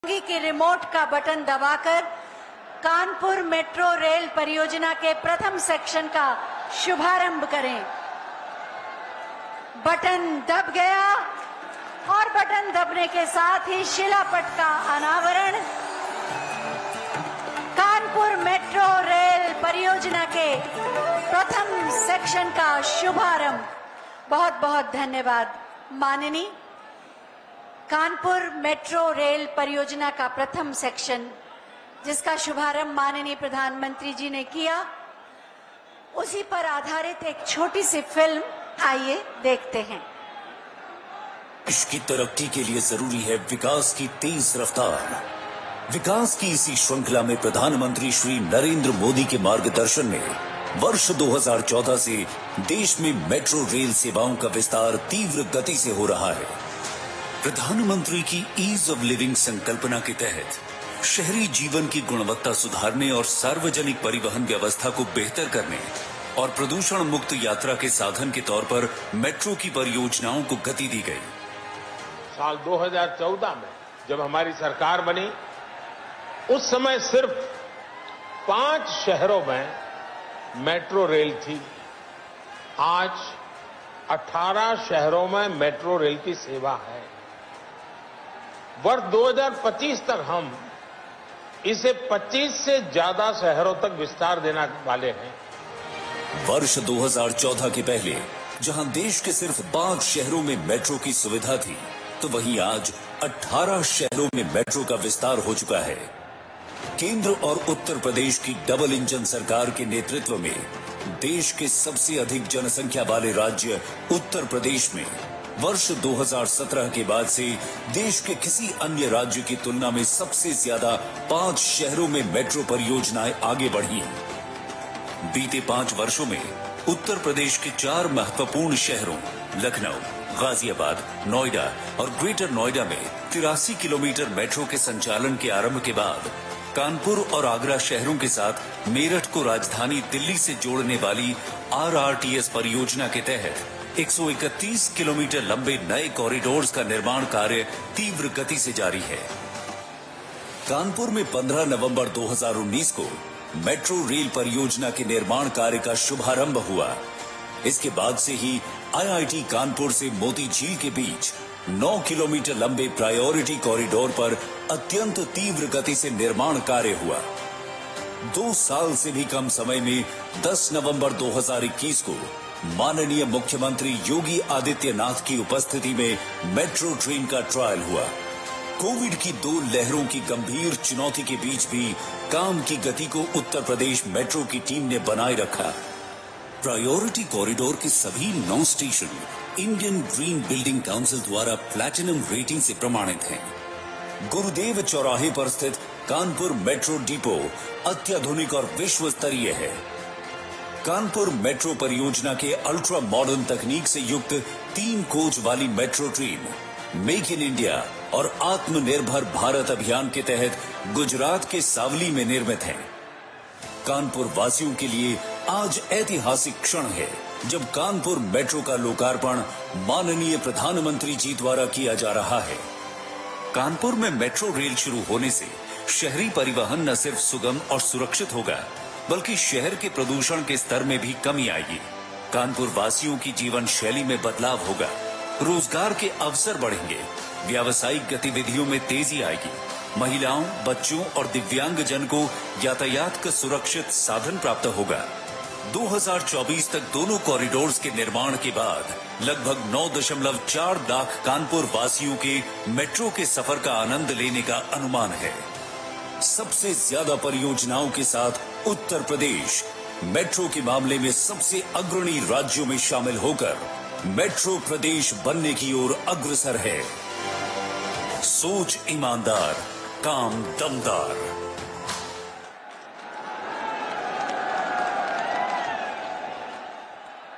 के रिमोट का बटन दबाकर कानपुर मेट्रो रेल परियोजना के प्रथम सेक्शन का शुभारंभ करें। बटन दब गया और बटन दबने के साथ ही शिलापट का अनावरण। कानपुर मेट्रो रेल परियोजना के प्रथम सेक्शन का शुभारंभ। बहुत बहुत धन्यवाद माननीय। कानपुर मेट्रो रेल परियोजना का प्रथम सेक्शन जिसका शुभारंभ माननीय प्रधानमंत्री जी ने किया, उसी पर आधारित एक छोटी सी फिल्म आइए देखते हैं। देश की तरक्की के लिए जरूरी है विकास की तेज रफ्तार। विकास की इसी श्रृंखला में प्रधानमंत्री श्री नरेंद्र मोदी के मार्गदर्शन में वर्ष 2014 से देश में मेट्रो रेल सेवाओं का विस्तार तीव्र गति से हो रहा है। प्रधानमंत्री की ईज ऑफ लिविंग संकल्पना के तहत शहरी जीवन की गुणवत्ता सुधारने और सार्वजनिक परिवहन व्यवस्था को बेहतर करने और प्रदूषण मुक्त यात्रा के साधन के तौर पर मेट्रो की परियोजनाओं को गति दी गई। साल 2014 में जब हमारी सरकार बनी, उस समय सिर्फ 5 शहरों में मेट्रो रेल थी। आज 18 शहरों में मेट्रो रेल की सेवा है। वर्ष 2025 तक हम इसे 25 से ज्यादा शहरों तक विस्तार देने वाले हैं। वर्ष 2014 के पहले जहां देश के सिर्फ 5 शहरों में मेट्रो की सुविधा थी, तो वहीं आज 18 शहरों में मेट्रो का विस्तार हो चुका है। केंद्र और उत्तर प्रदेश की डबल इंजन सरकार के नेतृत्व में देश के सबसे अधिक जनसंख्या वाले राज्य उत्तर प्रदेश में वर्ष 2017 के बाद से देश के किसी अन्य राज्य की तुलना में सबसे ज्यादा 5 शहरों में मेट्रो परियोजनाएं आगे बढ़ी हैं। बीते 5 वर्षों में उत्तर प्रदेश के 4 महत्वपूर्ण शहरों लखनऊ, गाजियाबाद, नोएडा और ग्रेटर नोएडा में 83 किलोमीटर मेट्रो के संचालन के आरंभ के बाद कानपुर और आगरा शहरों के साथ मेरठ को राजधानी दिल्ली से जोड़ने वाली RRTS परियोजना के तहत 131 किलोमीटर लंबे नए कॉरिडोर्स का निर्माण कार्य तीव्र गति से जारी है। कानपुर में 15 नवंबर 2019 को मेट्रो रेल परियोजना के निर्माण कार्य का शुभारंभ हुआ। इसके बाद से ही IIT कानपुर से मोती झील के बीच 9 किलोमीटर लंबे प्रायोरिटी कॉरिडोर पर अत्यंत तीव्र गति से निर्माण कार्य हुआ। 2 साल से भी कम समय में 10 नवंबर 2021 को माननीय मुख्यमंत्री योगी आदित्यनाथ की उपस्थिति में मेट्रो ट्रेन का ट्रायल हुआ। कोविड की 2 लहरों की गंभीर चुनौती के बीच भी काम की गति को उत्तर प्रदेश मेट्रो की टीम ने बनाए रखा। प्रायोरिटी कॉरिडोर के सभी 9 station Indian green building council द्वारा प्लैटिनम रेटिंग से प्रमाणित हैं। गुरुदेव चौराहे पर स्थित कानपुर मेट्रो डिपो अत्याधुनिक और विश्व स्तरीय है। कानपुर मेट्रो परियोजना के अल्ट्रा मॉडर्न तकनीक से युक्त 3 कोच वाली metro train make in India और आत्मनिर्भर भारत अभियान के तहत गुजरात के सावली में निर्मित है। कानपुर वासियों के लिए आज ऐतिहासिक क्षण है जब कानपुर मेट्रो का लोकार्पण माननीय प्रधानमंत्री जी द्वारा किया जा रहा है। कानपुर में मेट्रो रेल शुरू होने से शहरी परिवहन न सिर्फ सुगम और सुरक्षित होगा, बल्कि शहर के प्रदूषण के स्तर में भी कमी आएगी। कानपुर वासियों की जीवन शैली में बदलाव होगा, रोजगार के अवसर बढ़ेंगे, व्यावसायिक गतिविधियों में तेजी आएगी, महिलाओं, बच्चों और दिव्यांग जन को यातायात का सुरक्षित साधन प्राप्त होगा। 2024 तक दोनों कॉरिडोर्स के निर्माण के बाद लगभग 9.4 लाख कानपुर वासियों के मेट्रो के सफर का आनंद लेने का अनुमान है। सबसे ज्यादा परियोजनाओं के साथ उत्तर प्रदेश मेट्रो के मामले में सबसे अग्रणी राज्यों में शामिल होकर मेट्रो प्रदेश बनने की ओर अग्रसर है। सोच ईमानदार, काम दमदार।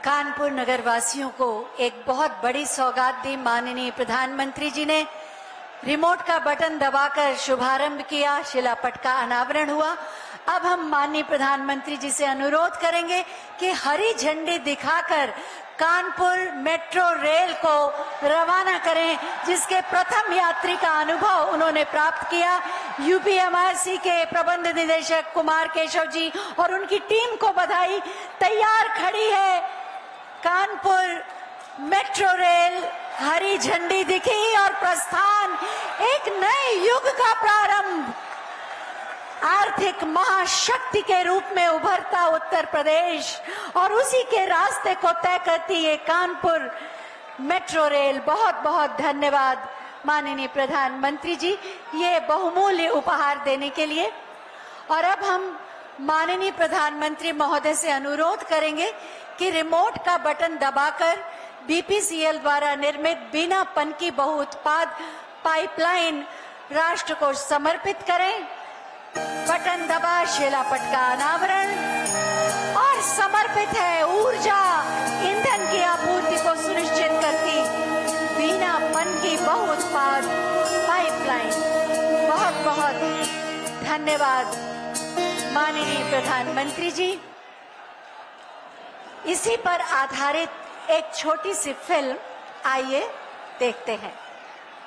कानपुर नगर वासियों को एक बहुत बड़ी सौगात दी माननीय प्रधानमंत्री जी ने। रिमोट का बटन दबाकर शुभारंभ किया, शिलापट का अनावरण हुआ। अब हम माननीय प्रधानमंत्री जी से अनुरोध करेंगे कि हरी झंडी दिखाकर कानपुर मेट्रो रेल को रवाना करें, जिसके प्रथम यात्री का अनुभव उन्होंने प्राप्त किया। यूपीएमआरसी के प्रबंध निदेशक कुमार केशव जी और उनकी टीम को बधाई। तैयार खड़ी है कानपुर मेट्रो रेल, हरी झंडी दिखी और प्रस्थान, एक नए युग का प्रारंभ। आर्थिक महाशक्ति के रूप में उभरता उत्तर प्रदेश और उसी के रास्ते को तय करती है कानपुर मेट्रो रेल। बहुत बहुत धन्यवाद माननीय प्रधानमंत्री जी ये बहुमूल्य उपहार देने के लिए। और अब हम माननीय प्रधानमंत्री महोदय से अनुरोध करेंगे कि रिमोट का बटन दबाकर बीपीसीएल द्वारा निर्मित बिना पनकी बहुउत्पाद पाइपलाइन राष्ट्र को समर्पित करें। बटन दबा, शिलापट का अनावरण और समर्पित है ऊर्जा ईंधन की आपूर्ति को सुनिश्चित करती बिना पनकी बहुउत्पाद पाइपलाइन। बहुत बहुत धन्यवाद माननीय प्रधानमंत्री जी। इसी पर आधारित एक छोटी सी फिल्म आइए देखते हैं।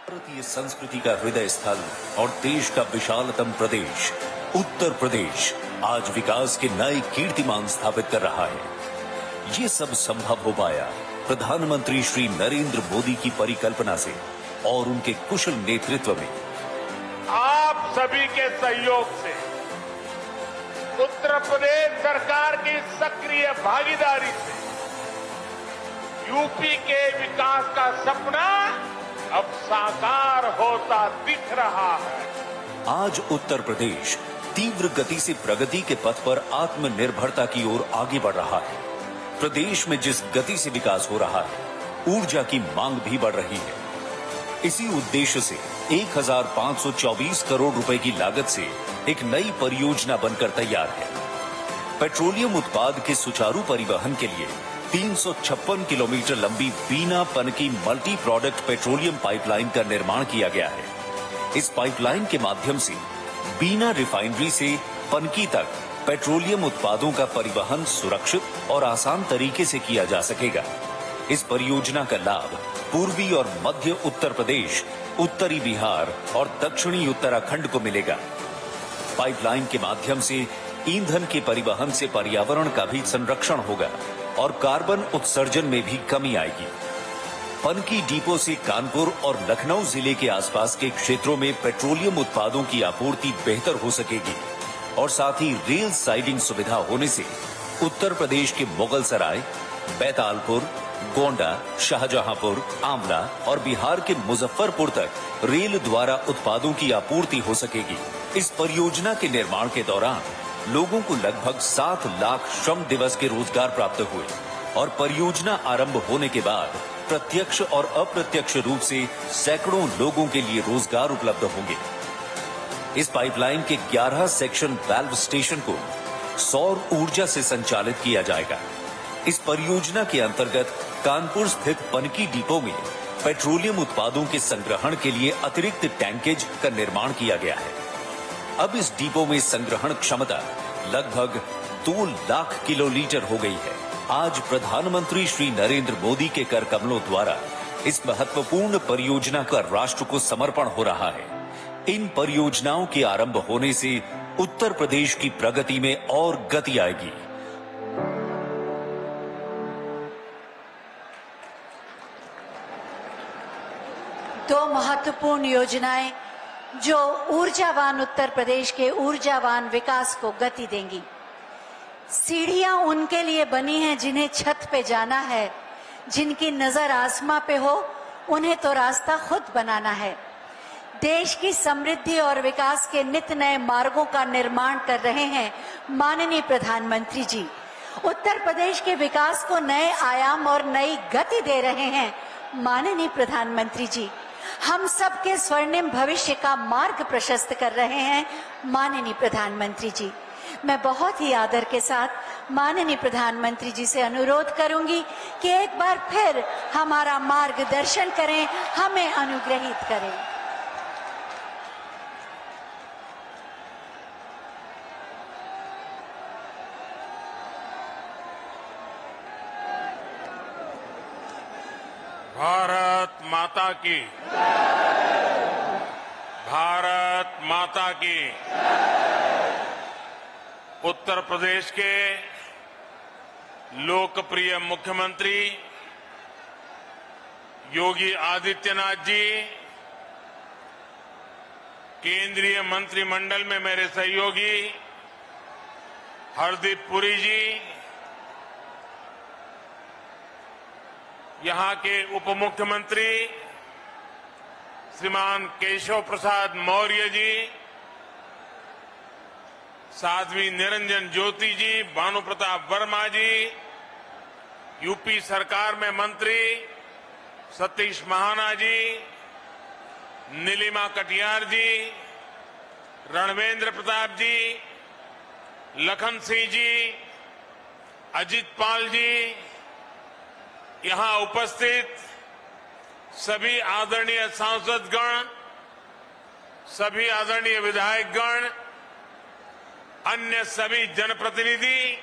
भारतीय संस्कृति का हृदय स्थल और देश का विशालतम प्रदेश उत्तर प्रदेश आज विकास के नए कीर्तिमान स्थापित कर रहा है। ये सब संभव हो पाया प्रधानमंत्री श्री नरेंद्र मोदी की परिकल्पना से और उनके कुशल नेतृत्व में। आप सभी के सहयोग से, उत्तर प्रदेश सरकार की सक्रिय भागीदारी से यूपी के विकास का सपना अब साकार होता दिख रहा है। आज उत्तर प्रदेश तीव्र गति से प्रगति के पथ पर आत्मनिर्भरता की ओर आगे बढ़ रहा है। प्रदेश में जिस गति से विकास हो रहा है, ऊर्जा की मांग भी बढ़ रही है। इसी उद्देश्य से 1524 करोड़ रुपए की लागत से एक नई परियोजना बनकर तैयार है। पेट्रोलियम उत्पाद के सुचारू परिवहन के लिए 356 किलोमीटर लंबी बिना Panki multi product petroleum pipeline का निर्माण किया गया है। इस पाइपलाइन के माध्यम से बिना रिफाइनरी से पनकी तक पेट्रोलियम उत्पादों का परिवहन सुरक्षित और आसान तरीके से किया जा सकेगा। इस परियोजना का लाभ पूर्वी और मध्य उत्तर प्रदेश, उत्तरी बिहार और दक्षिणी उत्तराखंड को मिलेगा। पाइपलाइन के माध्यम से ईंधन के परिवहन से पर्यावरण का भी संरक्षण होगा और कार्बन उत्सर्जन में भी कमी आएगी। पनकी डिपो से कानपुर और लखनऊ जिले के आसपास के क्षेत्रों में पेट्रोलियम उत्पादों की आपूर्ति बेहतर हो सकेगी और साथ ही रेल साइडिंग सुविधा होने से उत्तर प्रदेश के मुगलसराय, बैतालपुर, गोंडा, शाहजहांपुर, आंवला और बिहार के मुजफ्फरपुर तक रेल द्वारा उत्पादों की आपूर्ति हो सकेगी। इस परियोजना के निर्माण के दौरान लोगों को लगभग 7 लाख श्रम दिवस के रोजगार प्राप्त हुए और परियोजना आरंभ होने के बाद प्रत्यक्ष और अप्रत्यक्ष रूप से सैकड़ों लोगों के लिए रोजगार उपलब्ध होंगे। इस पाइपलाइन के 11 सेक्शन वाल्व स्टेशन को सौर ऊर्जा से संचालित किया जाएगा। इस परियोजना के अंतर्गत कानपुर स्थित पनकी डिपो में पेट्रोलियम उत्पादों के संग्रहण के लिए अतिरिक्त टैंकेज का निर्माण किया गया है। अब इस डिपो में संग्रहण क्षमता लगभग 2 लाख किलोलीटर हो गई है। आज प्रधानमंत्री श्री नरेंद्र मोदी के कर कमलों द्वारा इस महत्वपूर्ण परियोजना का राष्ट्र को समर्पण हो रहा है। इन परियोजनाओं के आरंभ होने से उत्तर प्रदेश की प्रगति में और गति आएगी। दो महत्वपूर्ण योजनाएं जो ऊर्जावान उत्तर प्रदेश के ऊर्जावान विकास को गति देंगी। सीढ़ियां उनके लिए बनी हैं जिन्हें छत पे जाना है, जिनकी नजर आसमां पे हो, उन्हें तो रास्ता खुद बनाना है। देश की समृद्धि और विकास के नित नए मार्गों का निर्माण कर रहे हैं माननीय प्रधानमंत्री जी। उत्तर प्रदेश के विकास को नए आयाम और नई गति दे रहे हैं माननीय प्रधानमंत्री जी। हम सबके स्वर्णिम भविष्य का मार्ग प्रशस्त कर रहे हैं माननीय प्रधानमंत्री जी। मैं बहुत ही आदर के साथ माननीय प्रधानमंत्री जी से अनुरोध करूंगी कि एक बार फिर हमारा मार्गदर्शन करें, हमें अनुग्रहित करें। भारत माता की, भारत माता की। उत्तर प्रदेश के लोकप्रिय मुख्यमंत्री योगी आदित्यनाथ जी, केंद्रीय मंत्रिमंडल में मेरे सहयोगी हरदीप पुरी जी, यहां के उप मुख्यमंत्री श्रीमान केशव प्रसाद मौर्य जी, साध्वी निरंजन ज्योति जी, भानु प्रताप वर्मा जी, यूपी सरकार में मंत्री सतीश महाना जी, नीलिमा कटियार जी, रणवेंद्र प्रताप जी, लखन सिंह जी, अजित पाल जी, यहां उपस्थित सभी आदरणीय सांसदगण, सभी आदरणीय विधायकगण, अन्य सभी जनप्रतिनिधि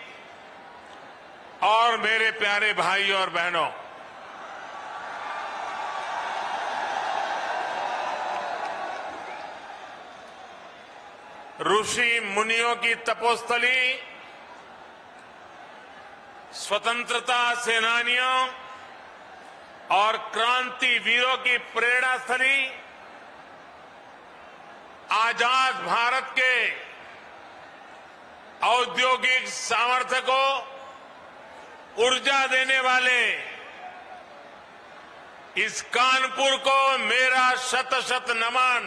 और मेरे प्यारे भाई और बहनों, ऋषि मुनियों की तपोस्थली, स्वतंत्रता सेनानियों और क्रांति वीरों की प्रेरणा स्थली, आजाद भारत के औद्योगिक सामर्थ्य को ऊर्जा देने वाले इस कानपुर को मेरा शत शत नमन।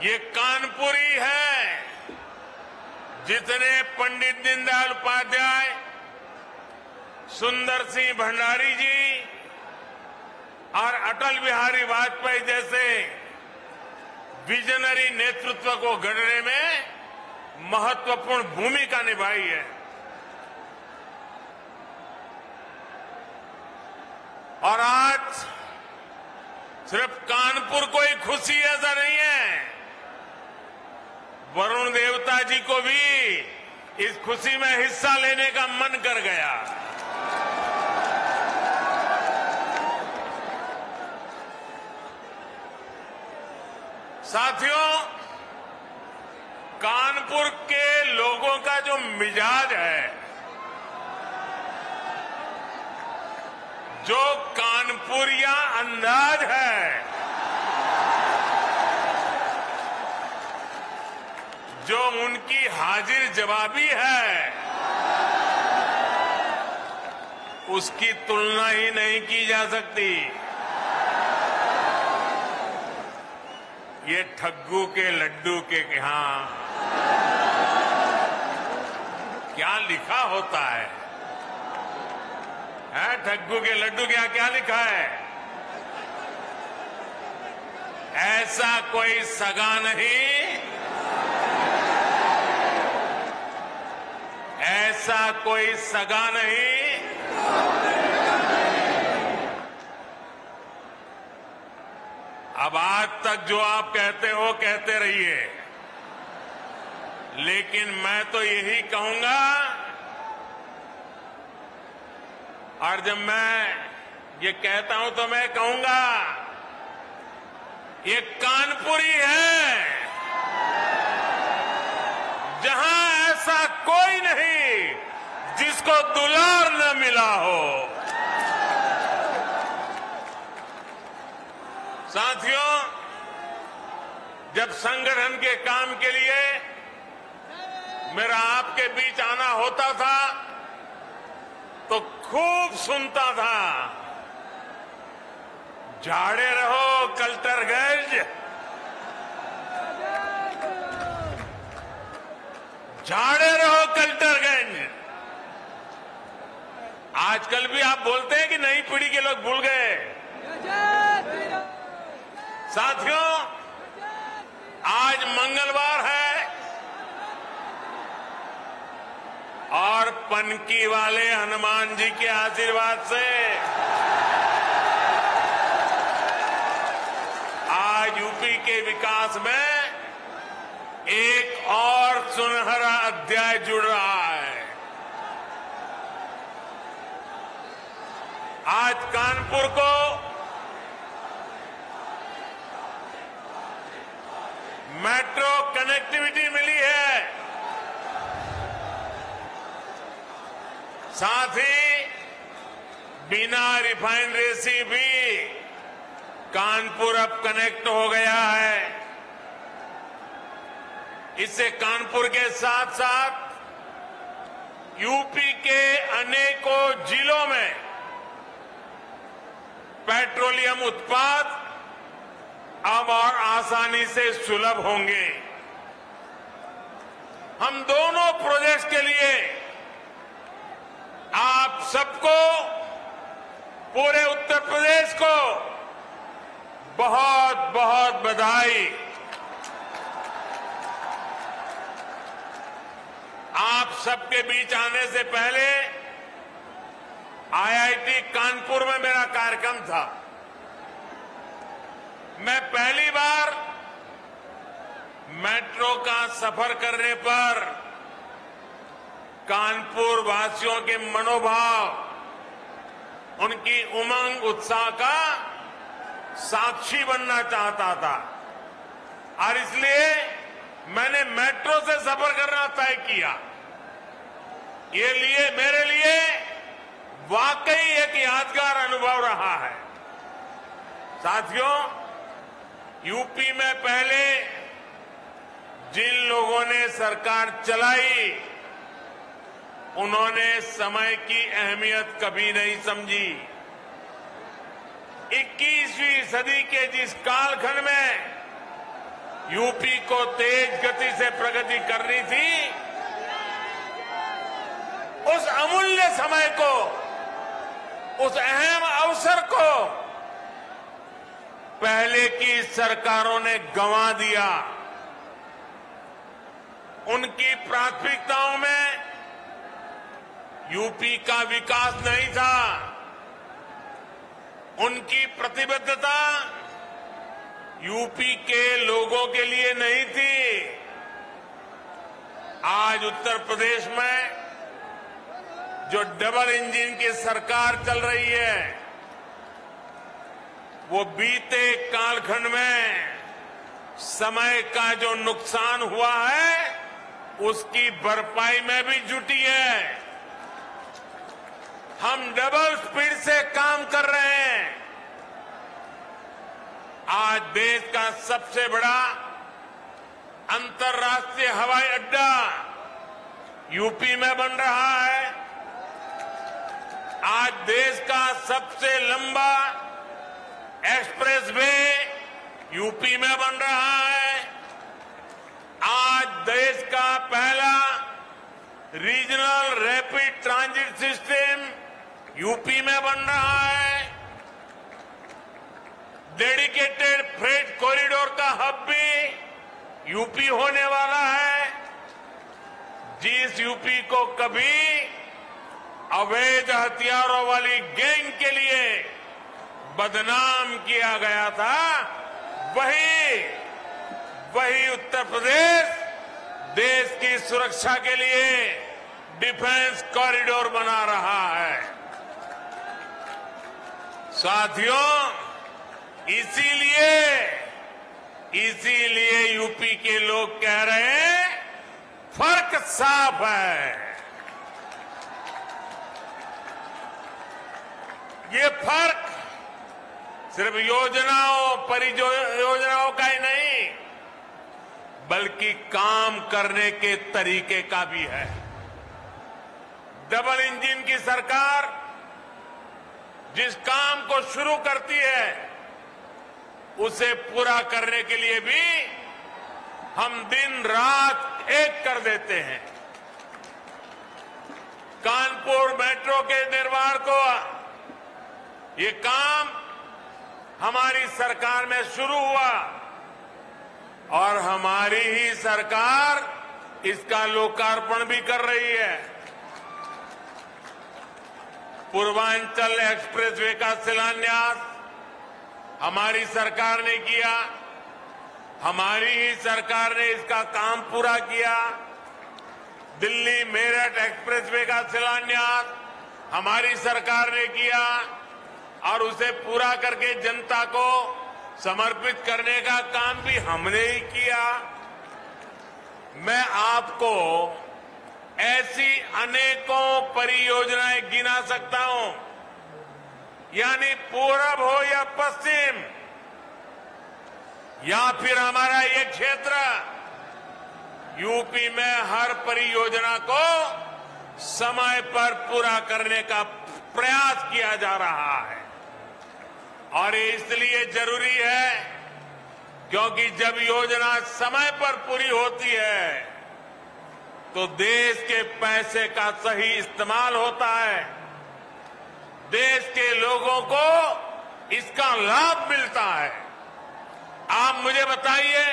ये कानपुर ही है जितने पंडित दीनदयाल उपाध्याय, सुंदर सिंह भंडारी जी और अटल बिहारी वाजपेयी जैसे विजनरी नेतृत्व को गढ़ने में महत्वपूर्ण भूमिका निभाई है। और आज सिर्फ कानपुर को ही खुशी ऐसा नहीं है, वरुण देवता जी को भी इस खुशी में हिस्सा लेने का मन कर गया। साथियों, कानपुर के लोगों का जो मिजाज है, जो कानपुरिया अंदाज है, जो उनकी हाजिर जवाबी है, उसकी तुलना ही नहीं की जा सकती। ये ठग्गू के लड्डू के यहां क्या लिखा होता है? ठग्गू के लड्डू के यहां क्या लिखा है? ऐसा कोई सगा नहीं, ऐसा कोई सगा नहीं। अब आज तक जो आप कहते हो कहते रहिए, लेकिन मैं तो यही कहूंगा, और जब मैं ये कहता हूं तो मैं कहूंगा ये कानपुरी है जहां ऐसा कोई नहीं जिसको दुलार न मिला हो। साथियों, जब संगठन के काम के लिए मेरा आपके बीच आना होता था तो खूब सुनता था, झाड़े रहो कल्टरगंज, झाड़े रहो कल्टरगंज। आजकल भी आप बोलते हैं कि नई पीढ़ी के लोग भूल गए। साथियों, आज मंगलवार है और पनकी वाले हनुमान जी के आशीर्वाद से आज यूपी के विकास में एक और सुनहरा अध्याय जुड़ रहा है। आज कानपुर को मेट्रो कनेक्टिविटी मिली है। साथ ही बिना रिफाइनरी से भी कानपुर अब कनेक्ट हो गया है। इससे कानपुर के साथ साथ यूपी के अनेकों जिलों में पेट्रोलियम उत्पाद अब और आसानी से सुलभ होंगे। हम दोनों प्रोजेक्ट्स के लिए आप सबको, पूरे उत्तर प्रदेश को बहुत बहुत बधाई। आप सबके बीच आने से पहले आईआईटी कानपुर में मेरा कार्यक्रम था। मैं पहली बार मेट्रो का सफर करने पर कानपुर वासियों के मनोभाव, उनकी उमंग उत्साह का साक्षी बनना चाहता था और इसलिए मैंने मेट्रो से सफर करना तय किया। ये मेरे लिए वाकई एक यादगार अनुभव रहा है। साथियों, यूपी में पहले जिन लोगों ने सरकार चलाई, उन्होंने समय की अहमियत कभी नहीं समझी। 21वीं सदी के जिस कालखंड में यूपी को तेज गति से प्रगति करनी थी, उस अमूल्य समय को, उस अहम अवसर को पहले की सरकारों ने गंवा दिया। उनकी प्राथमिकताओं में यूपी का विकास नहीं था। उनकी प्रतिबद्धता यूपी के लोगों के लिए नहीं थी। आज उत्तर प्रदेश में जो डबल इंजन की सरकार चल रही है, वो बीते कालखंड में समय का जो नुकसान हुआ है, उसकी भरपाई में भी जुटी है। हम डबल स्पीड से काम कर रहे हैं। आज देश का सबसे बड़ा अंतर्राष्ट्रीय हवाई अड्डा यूपी में बन रहा है। आज देश का सबसे लंबा एक्सप्रेस वे यूपी में बन रहा है। आज देश का पहला regional rapid transit system UP में बन रहा है। डेडिकेटेड फ्रेट कॉरिडोर का हब भी यूपी होने वाला है। जिस यूपी को कभी अवैध हथियारों वाली गैंग के लिए बदनाम किया गया था, वही उत्तर प्रदेश देश की सुरक्षा के लिए डिफेंस कॉरिडोर बना रहा है। साथियों, इसीलिए यूपी के लोग कह रहे हैं, फर्क साफ है। ये फर्क सिर्फ परियोजनाओं का ही नहीं, बल्कि काम करने के तरीके का भी है। डबल इंजन की सरकार जिस काम को शुरू करती है, उसे पूरा करने के लिए भी हम दिन रात एक कर देते हैं। कानपुर मेट्रो के निर्माण को, ये काम हमारी सरकार में शुरू हुआ और हमारी ही सरकार इसका लोकार्पण भी कर रही है। पूर्वांचल एक्सप्रेसवे का शिलान्यास हमारी सरकार ने किया। हमारी ही सरकार ने इसका काम पूरा किया। दिल्ली मेरठ एक्सप्रेसवे का शिलान्यास हमारी सरकार ने किया। और उसे पूरा करके जनता को समर्पित करने का काम भी हमने ही किया। मैं आपको ऐसी अनेकों परियोजनाएं गिना सकता हूं, यानी पूरब हो या पश्चिम या फिर हमारा ये क्षेत्र, यूपी में हर परियोजना को समय पर पूरा करने का प्रयास किया जा रहा है। और ये इसलिए जरूरी है क्योंकि जब योजना समय पर पूरी होती है तो देश के पैसे का सही इस्तेमाल होता है, देश के लोगों को इसका लाभ मिलता है। आप मुझे बताइए,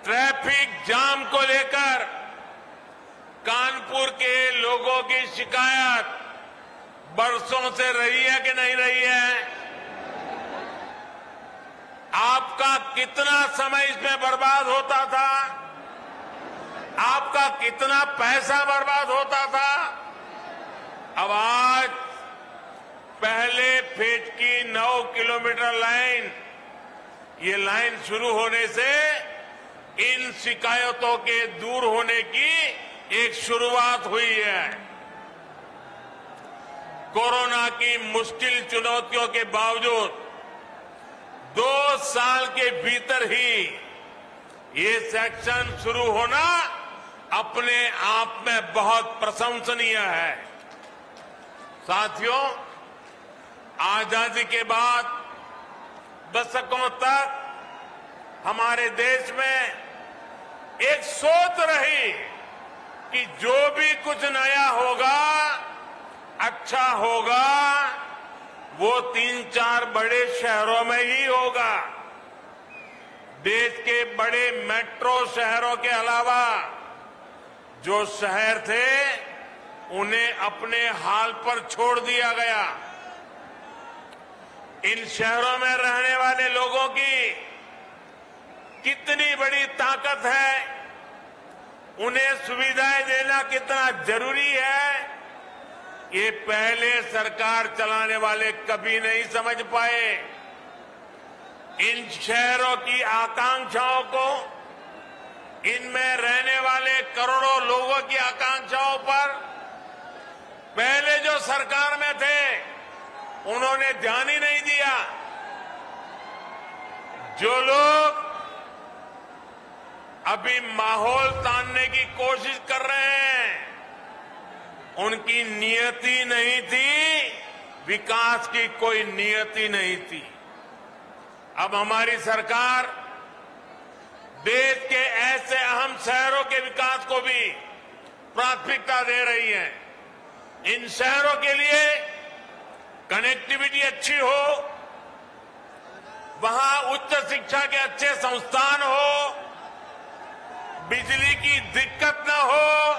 ट्रैफिक जाम को लेकर कानपुर के लोगों की शिकायत बरसों से रही है कि नहीं रही है? आपका कितना समय इसमें बर्बाद होता था? आपका कितना पैसा बर्बाद होता था? अब आज पहले फेज की 9 किलोमीटर लाइन, ये लाइन शुरू होने से इन शिकायतों के दूर होने की एक शुरुआत हुई है। कोरोना की मुश्किल चुनौतियों के बावजूद 2 साल के भीतर ही ये सेक्शन शुरू होना अपने आप में बहुत प्रशंसनीय है। साथियों, आजादी के बाद दशकों तक हमारे देश में एक सोच रही कि जो भी कुछ नया होगा, अच्छा होगा, वो 3-4 बड़े शहरों में ही होगा। देश के बड़े मेट्रो शहरों के अलावा जो शहर थे उन्हें अपने हाल पर छोड़ दिया गया। इन शहरों में रहने वाले लोगों की कितनी बड़ी ताकत है, उन्हें सुविधाएं देना कितना जरूरी है, ये पहले सरकार चलाने वाले कभी नहीं समझ पाए। इन शहरों की आकांक्षाओं को, इनमें रहने वाले करोड़ों लोगों की आकांक्षाओं पर पहले जो सरकार में थे उन्होंने ध्यान ही नहीं दिया। जो लोग अभी माहौल तानने की कोशिश कर रहे हैं, उनकी नियति नहीं थी, विकास की कोई नियति नहीं थी। अब हमारी सरकार देश के ऐसे अहम शहरों के विकास को भी प्राथमिकता दे रही है। इन शहरों के लिए कनेक्टिविटी अच्छी हो, वहां उच्च शिक्षा के अच्छे संस्थान हो, बिजली की दिक्कत न हो,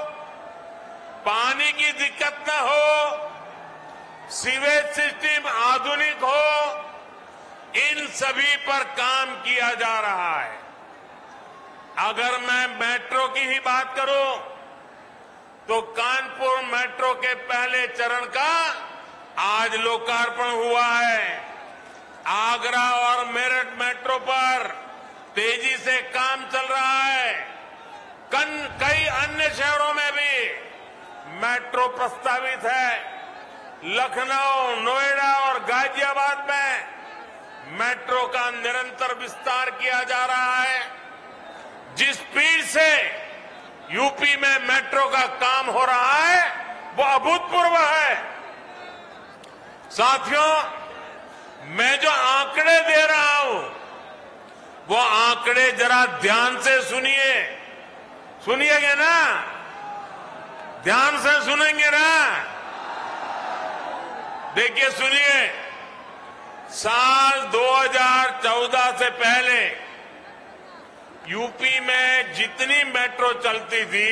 पानी की दिक्कत न हो, सीवेज सिस्टम आधुनिक हो, इन सभी पर काम किया जा रहा है। अगर मैं मेट्रो की ही बात करूं तो कानपुर मेट्रो के पहले चरण का आज लोकार्पण हुआ है। आगरा और मेरठ मेट्रो पर तेजी से काम चल रहा है। कई अन्य शहरों में भी मेट्रो प्रस्तावित है। लखनऊ, नोएडा और गाजियाबाद में मेट्रो का निरंतर विस्तार किया जा रहा है। जिस स्पीड से यूपी में मेट्रो का काम हो रहा है वो अभूतपूर्व है। साथियों, मैं जो आंकड़े दे रहा हूं वो आंकड़े जरा ध्यान से सुनिए। सुनिएगा ना? ध्यान से सुनेंगे ना? देखिए, सुनिए। साल 2014 से पहले यूपी में जितनी मेट्रो चलती थी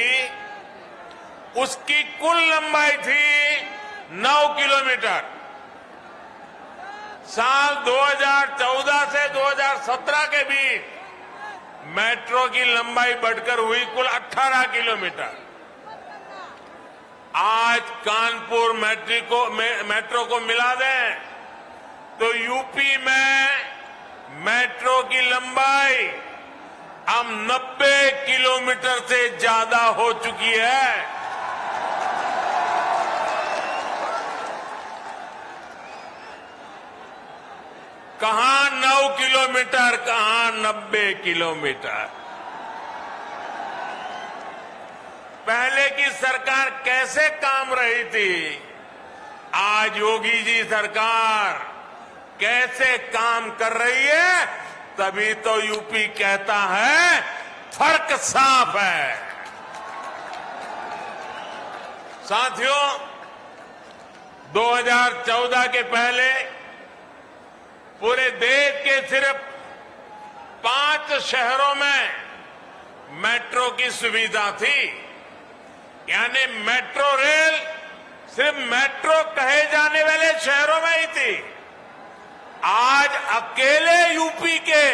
उसकी कुल लंबाई थी 9 किलोमीटर। साल 2014 से 2017 के बीच मेट्रो की लंबाई बढ़कर हुई कुल 18 किलोमीटर। आज कानपुर मेट्रो को मिला दें तो यूपी में मेट्रो की लंबाई अब 90 किलोमीटर से ज्यादा हो चुकी है। कहां 9 किलोमीटर, कहां 90 किलोमीटर। पहले की सरकार कैसे काम रही थी, आज योगी जी सरकार कैसे काम कर रही है, तभी तो यूपी कहता है फर्क साफ है। साथियों, 2014 के पहले पूरे देश के सिर्फ 5 शहरों में मेट्रो की सुविधा थी, यानी मेट्रो रेल सिर्फ मेट्रो कहे जाने वाले शहरों में ही थी। आज अकेले यूपी के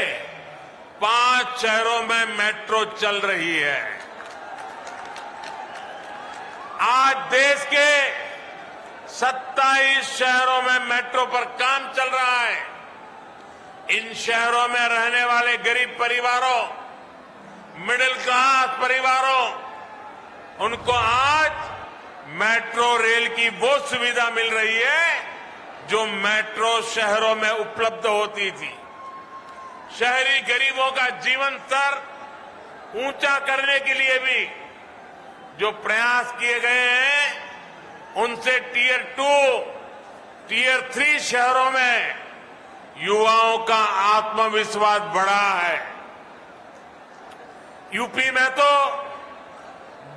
5 शहरों में मेट्रो चल रही है। आज देश के 27 शहरों में मेट्रो पर काम चल रहा है। इन शहरों में रहने वाले गरीब परिवारों, मिडिल क्लास परिवारों, उनको आज मेट्रो रेल की वो सुविधा मिल रही है जो मेट्रो शहरों में उपलब्ध होती थी। शहरी गरीबों का जीवन स्तर ऊंचा करने के लिए भी जो प्रयास किए गए हैं, उनसे टियर 2, टियर 3 शहरों में युवाओं का आत्मविश्वास बढ़ा है। यूपी में तो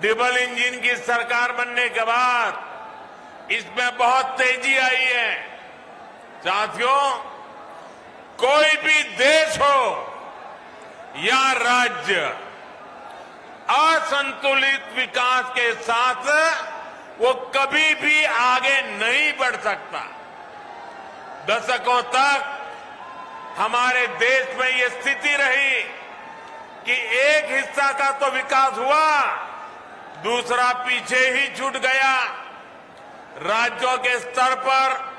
डबल इंजन की सरकार बनने के बाद इसमें बहुत तेजी आई है। साथियों, कोई भी देश हो या राज्य असंतुलित विकास के साथ वो कभी भी आगे नहीं बढ़ सकता। दशकों तक हमारे देश में ये स्थिति रही कि एक हिस्सा का तो विकास हुआ, दूसरा पीछे ही छूट गया। राज्यों के स्तर पर,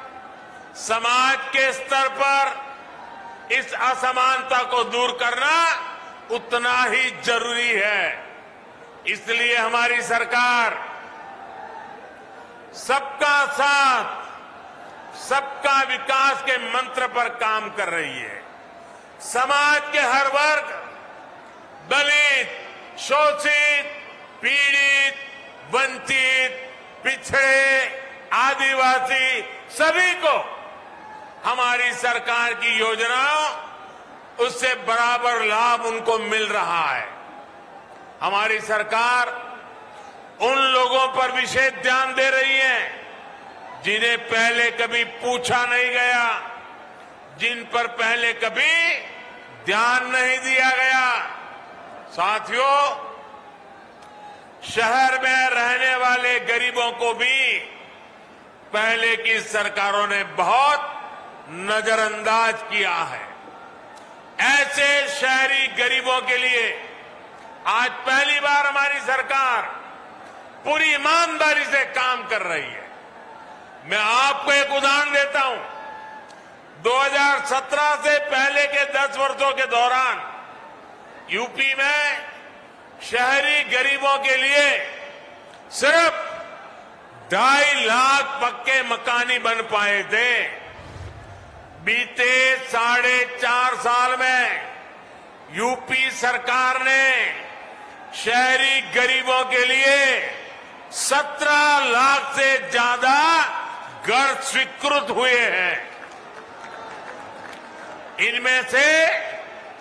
समाज के स्तर पर इस असमानता को दूर करना उतना ही जरूरी है। इसलिए हमारी सरकार सबका साथ, सबका विकास के मंत्र पर काम कर रही है। समाज के हर वर्ग, दलित, शोषित, पीड़ित, वंचित, पिछड़े, आदिवासी, सभी को हमारी सरकार की योजनाओं, उससे बराबर लाभ उनको मिल रहा है। हमारी सरकार उन लोगों पर विशेष ध्यान दे रही है जिन्हें पहले कभी पूछा नहीं गया, जिन पर पहले कभी ध्यान नहीं दिया गया। साथियों, शहर में रहने वाले गरीबों को भी पहले की सरकारों ने बहुत नजरअंदाज किया है। ऐसे शहरी गरीबों के लिए आज पहली बार हमारी सरकार पूरी ईमानदारी से काम कर रही है। मैं आपको एक उदाहरण देता हूं। 2017 से पहले के 10 वर्षों के दौरान यूपी में शहरी गरीबों के लिए सिर्फ 2.5 लाख पक्के मकान ही बन पाए थे। बीते 4.5 साल में यूपी सरकार ने शहरी गरीबों के लिए 17 लाख से ज्यादा घर स्वीकृत हुए हैं। इनमें से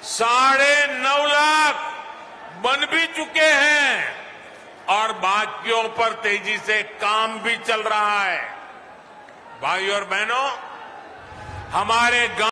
9.5 लाख बन भी चुके हैं और बाकियों पर तेजी से काम भी चल रहा है। भाइयों और बहनों, हमारे गांव